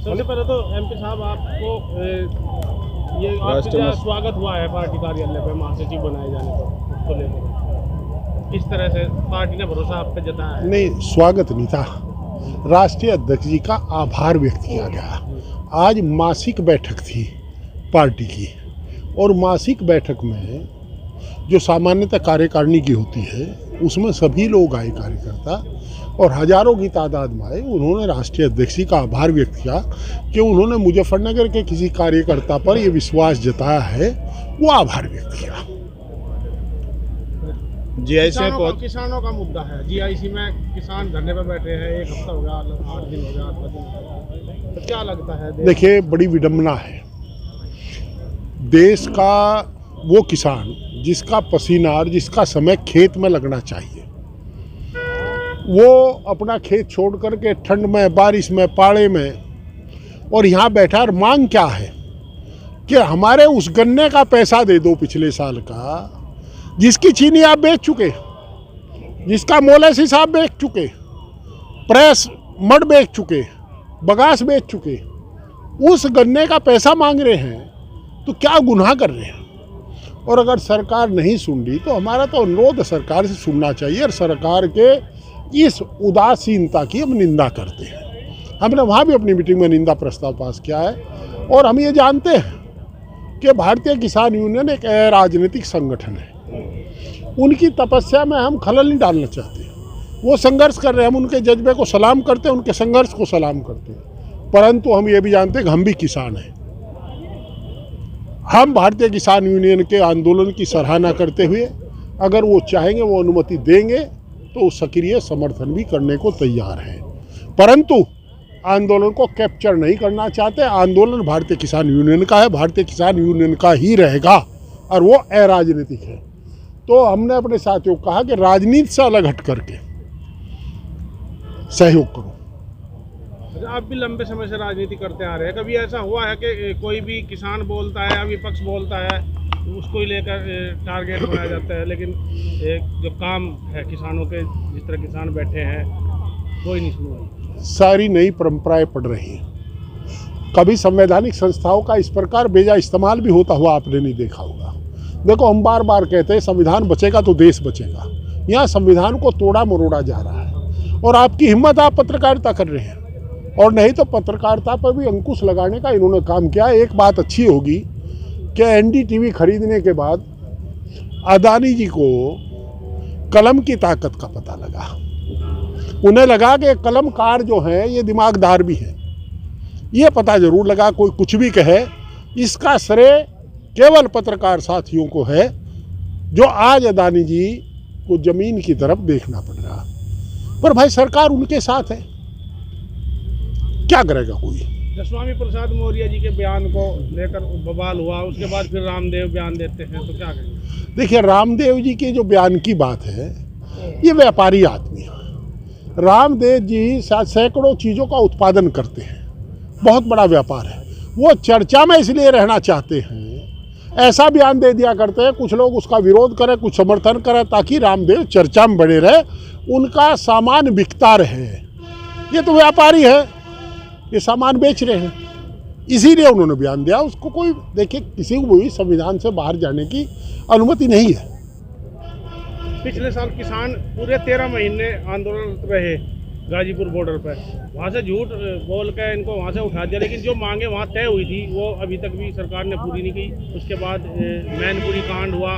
सबसे पहले तो एमपी साहब आपको ये आपका स्वागत हुआ है पार्टी कार्यालय पे महासचिव बनाए जाने पर, उसको लेकर किस तरह से पार्टी ने भरोसा आप पे जताया है? नहीं, स्वागत नहीं था, राष्ट्रीय अध्यक्ष जी का आभार व्यक्त किया गया। आज मासिक बैठक थी पार्टी की, और मासिक बैठक में जो सामान्यतः कार्यकारिणी की होती है उसमें सभी लोग आए, कार्यकर्ता, और हजारों की तादाद में आए। उन्होंने राष्ट्रीय अध्यक्ष जी का आभार व्यक्त किया कि उन्होंने मुजफ्फरनगर के किसी कार्यकर्ता पर ये विश्वास जताया है, वो आभार व्यक्त किया। किसानों का मुद्दा है, जीआईसी में किसान धरने पर बैठे हैं, एक हफ्ता हो गया, 8 दिन हो गया, 8 दिन हो गया, तो क्या लगता है? देखिए, बड़ी विडंबना है। देश का वो किसान जिसका पसीना और जिसका समय खेत में लगना चाहिए, वो अपना खेत छोड़ करके ठंड में, बारिश में, पाले में, और यहाँ बैठा, और मांग क्या है कि हमारे उस गन्ने का पैसा दे दो पिछले साल का, जिसकी चीनी आप बेच चुके, जिसका मोलेसिस आप बेच चुके, प्रेस मड बेच चुके, बगास बेच चुके, उस गन्ने का पैसा मांग रहे हैं, तो क्या गुनाह कर रहे हैं? और अगर सरकार नहीं सुन रही तो हमारा तो अनुरोध सरकार से सुनना चाहिए, और सरकार के इस उदासीनता की हम निंदा करते हैं। हमने वहाँ भी अपनी मीटिंग में निंदा प्रस्ताव पास किया है, और हम ये जानते हैं कि भारतीय किसान यूनियन एक राजनीतिक संगठन है, उनकी तपस्या में हम खलल नहीं डालना चाहते। वो संघर्ष कर रहे हैं, हम उनके जज्बे को सलाम करते हैं, उनके संघर्ष को सलाम करते हैं, परंतु हम ये भी जानते हैं कि हम भी किसान हैं। हम भारतीय किसान यूनियन के आंदोलन की सराहना करते हुए, अगर वो चाहेंगे, वो अनुमति देंगे, तो सक्रिय समर्थन भी करने को तैयार हैं, परंतु आंदोलन को कैप्चर नहीं करना चाहते। आंदोलन भारतीय किसान यूनियन का है, भारतीय किसान यूनियन का ही रहेगा, और वो अराजनीतिक है। तो हमने अपने साथियों को कहा कि राजनीति से अलग हट करके सहयोग करो। आप भी लंबे समय से राजनीति करते आ रहे हैं, कभी ऐसा हुआ है कि कोई भी किसान बोलता है या विपक्ष बोलता है उसको ही लेकर टारगेट बनाया जाता है, लेकिन जो काम है किसानों के, जिस तरह किसान बैठे हैं, कोई नहीं सुनवाई? सारी नई परंपराएं पड़ रही हैं। कभी संवैधानिक संस्थाओं का इस प्रकार बेजा इस्तेमाल भी होता हुआ आपने नहीं देखा होगा। देखो, हम बार बार कहते हैं संविधान बचेगा तो देश बचेगा। यहाँ संविधान को तोड़ा मरोड़ा जा रहा है, और आपकी हिम्मत, आप पत्रकारिता कर रहे हैं, और नहीं तो पत्रकारिता पर भी अंकुश लगाने का इन्होंने काम किया। एक बात अच्छी होगी कि एनडीटीवी खरीदने के बाद अदानी जी को कलम की ताकत का पता लगा। उन्हें लगा कि कलमकार जो है ये दिमागदार भी है, ये पता जरूर लगा। कोई कुछ भी कहे, इसका श्रेय केवल पत्रकार साथियों को है, जो आज अदानी जी को जमीन की तरफ देखना पड़ रहा। पर भाई, सरकार उनके साथ है, क्या करेगा कोई? स्वामी प्रसाद मौर्य जी के बयान को लेकर बवाल हुआ, उसके बाद फिर रामदेव बयान देते हैं, तो क्या करेंगे? देखिए, रामदेव जी के जो बयान की बात है, ये व्यापारी आदमी है। रामदेव जी सैकड़ों चीज़ों का उत्पादन करते हैं, बहुत बड़ा व्यापार है। वो चर्चा में इसलिए रहना चाहते हैं, ऐसा बयान दे दिया करते हैं, कुछ लोग उसका विरोध करें, कुछ समर्थन करें, ताकि रामदेव चर्चा में बने रहे, उनका सामान बिकता रहे। ये तो व्यापारी है, ये सामान बेच रहे हैं, इसीलिए उन्होंने बयान दिया। उसको कोई, देखिए, किसी को भी संविधान से बाहर जाने की अनुमति नहीं है। पिछले साल किसान पूरे 13 महीने आंदोलन रहे गाजीपुर बॉर्डर पर, वहाँ से झूठ बोल कर इनको वहाँ से उठा दिया, लेकिन जो मांगे वहाँ तय हुई थी वो अभी तक भी सरकार ने पूरी नहीं की। उसके बाद मैनपुरी कांड हुआ,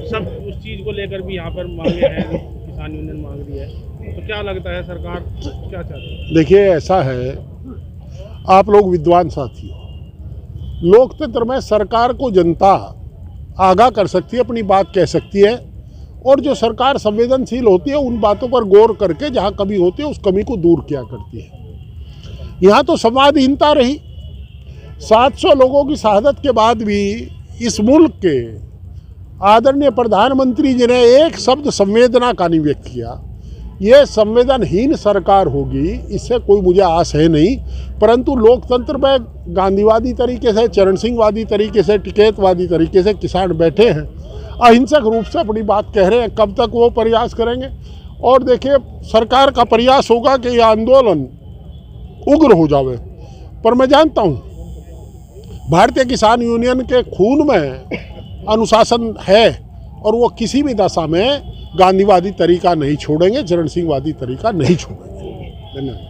सब उस चीज़ को लेकर भी यहाँ पर मांगे हैं, किसान यूनियन मांग रही है, तो क्या लगता है सरकार क्या चाहती है? देखिए, ऐसा है, आप लोग विद्वान साथी हो, लोकतंत्र में सरकार को जनता आगाह कर सकती है, अपनी बात कह सकती है, और जो सरकार संवेदनशील होती है उन बातों पर गौर करके जहाँ कमी होती है उस कमी को दूर किया करती है। यहाँ तो संवादहीनता रही। 700 लोगों की शहादत के बाद भी इस मुल्क के आदरणीय प्रधानमंत्री जी ने एक शब्द संवेदना का नहीं व्यक्त किया। ये संवेदनहीन सरकार होगी, इससे कोई मुझे आस है नहीं, परंतु लोकतंत्र में गांधीवादी तरीके से, चरण सिंहवादी तरीके से, टिकैतवादी तरीके से किसान बैठे हैं, अहिंसक रूप से अपनी बात कह रहे हैं। कब तक वो प्रयास करेंगे? और देखिए, सरकार का प्रयास होगा कि यह आंदोलन उग्र हो जावे, पर मैं जानता हूँ भारतीय किसान यूनियन के खून में अनुशासन है और वो किसी भी दशा में गांधीवादी तरीका नहीं छोड़ेंगे, चरण सिंहवादी तरीका नहीं छोड़ेंगे। धन्यवाद।